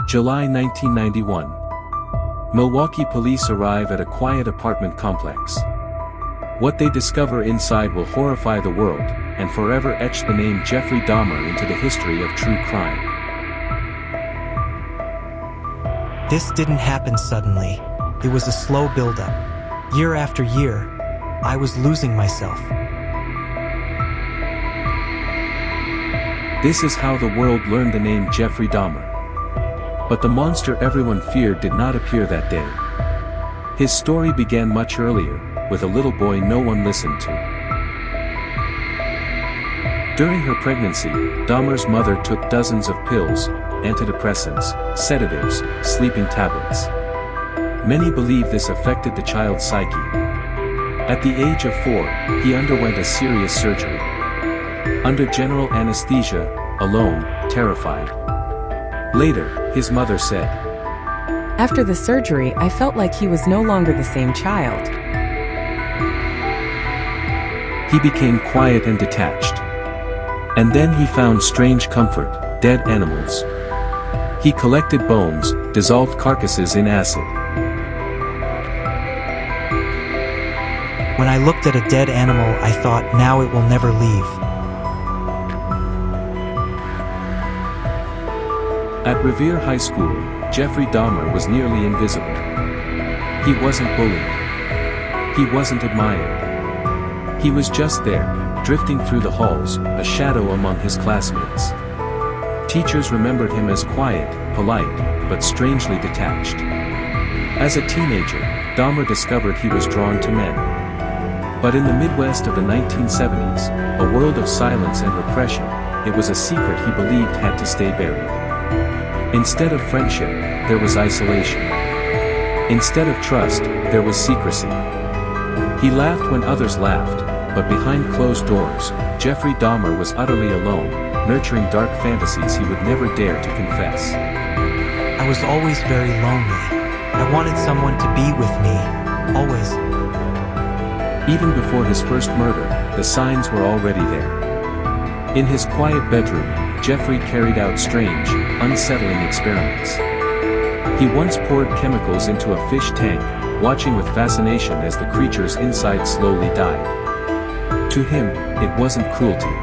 July 1991. Milwaukee police arrive at a quiet apartment complex. What they discover inside will horrify the world, and forever etch the name Jeffrey Dahmer into the history of true crime. This didn't happen suddenly. It was a slow buildup. Year after year, I was losing myself. This is how the world learned the name Jeffrey Dahmer. But the monster everyone feared did not appear that day. His story began much earlier, with a little boy no one listened to. During her pregnancy, Dahmer's mother took dozens of pills, antidepressants, sedatives, sleeping tablets. Many believe this affected the child's psyche. At the age of 4, he underwent a serious surgery. Under general anesthesia, alone, terrified. Later, his mother said, "After the surgery, I felt like he was no longer the same child." He became quiet and detached. And then he found strange comfort: dead animals. He collected bones, dissolved carcasses in acid. When I looked at a dead animal, I thought, now it will never leave. At Revere High School, Jeffrey Dahmer was nearly invisible. He wasn't bullied. He wasn't admired. He was just there, drifting through the halls, a shadow among his classmates. Teachers remembered him as quiet, polite, but strangely detached. As a teenager, Dahmer discovered he was drawn to men. But in the Midwest of the 1970s, a world of silence and repression, it was a secret he believed had to stay buried. Instead of friendship, there was isolation. Instead of trust, there was secrecy. He laughed when others laughed, but behind closed doors, Jeffrey Dahmer was utterly alone, nurturing dark fantasies he would never dare to confess. I was always very lonely. I wanted someone to be with me, always. Even before his first murder, the signs were already there. In his quiet bedroom, Jeffrey carried out strange, unsettling experiments. He once poured chemicals into a fish tank, watching with fascination as the creatures inside slowly died. To him, it wasn't cruelty.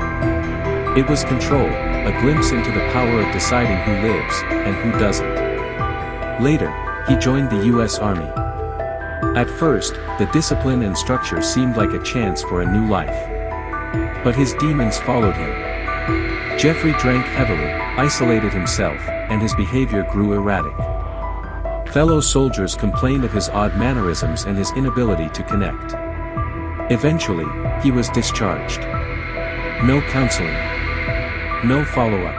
It was control, a glimpse into the power of deciding who lives and who doesn't. Later, he joined the U.S. Army. At first, the discipline and structure seemed like a chance for a new life. But his demons followed him. Jeffrey drank heavily, isolated himself, and his behavior grew erratic. Fellow soldiers complained of his odd mannerisms and his inability to connect. Eventually, he was discharged. No counseling. No follow-up.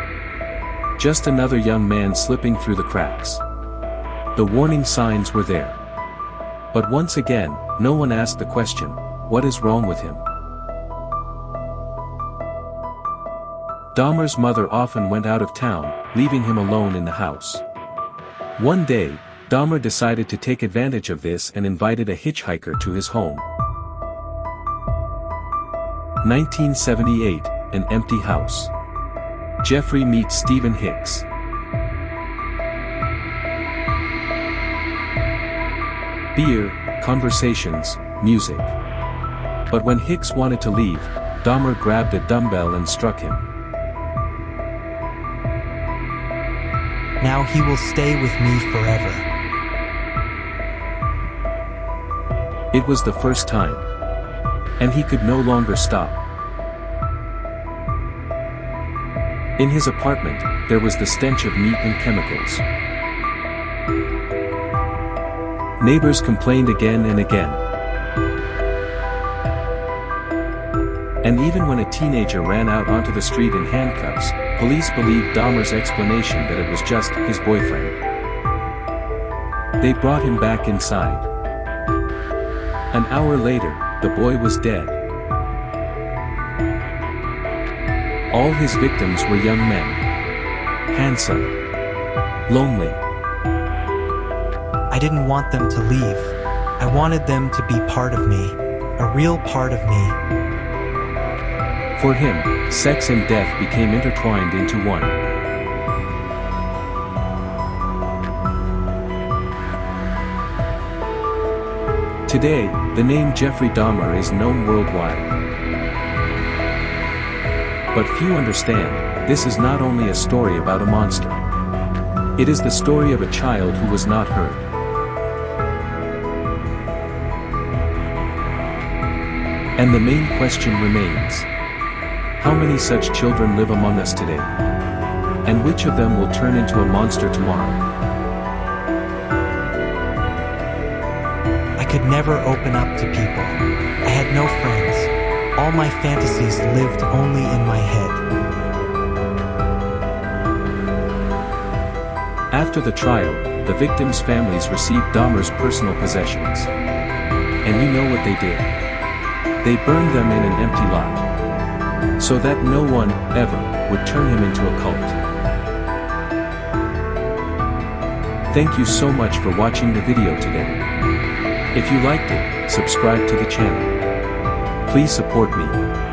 Just another young man slipping through the cracks. The warning signs were there. But once again, no one asked the question, what is wrong with him? Dahmer's mother often went out of town, leaving him alone in the house. One day, Dahmer decided to take advantage of this and invited a hitchhiker to his home. 1978, an empty house. Jeffrey meets Stephen Hicks. Beer, conversations, music. But when Hicks wanted to leave, Dahmer grabbed a dumbbell and struck him. Now he will stay with me forever. It was the first time. And he could no longer stop. In his apartment, there was the stench of meat and chemicals. Neighbors complained again and again. And even when a teenager ran out onto the street in handcuffs, police believed Dahmer's explanation that it was just his boyfriend. They brought him back inside. An hour later, the boy was dead. All his victims were young men. Handsome. Lonely. I didn't want them to leave. I wanted them to be part of me, a real part of me. For him, sex and death became intertwined into one. Today, the name Jeffrey Dahmer is known worldwide. But few understand, this is not only a story about a monster. It is the story of a child who was not heard. And the main question remains. How many such children live among us today? And which of them will turn into a monster tomorrow? I could never open up to people. I had no friends. All my fantasies lived only in my head. After the trial, the victims' families received Dahmer's personal possessions. And you know what they did? They burned them in an empty lot. So that no one, ever, would turn him into a cult. Thank you so much for watching the video today. If you liked it, subscribe to the channel. Please support me.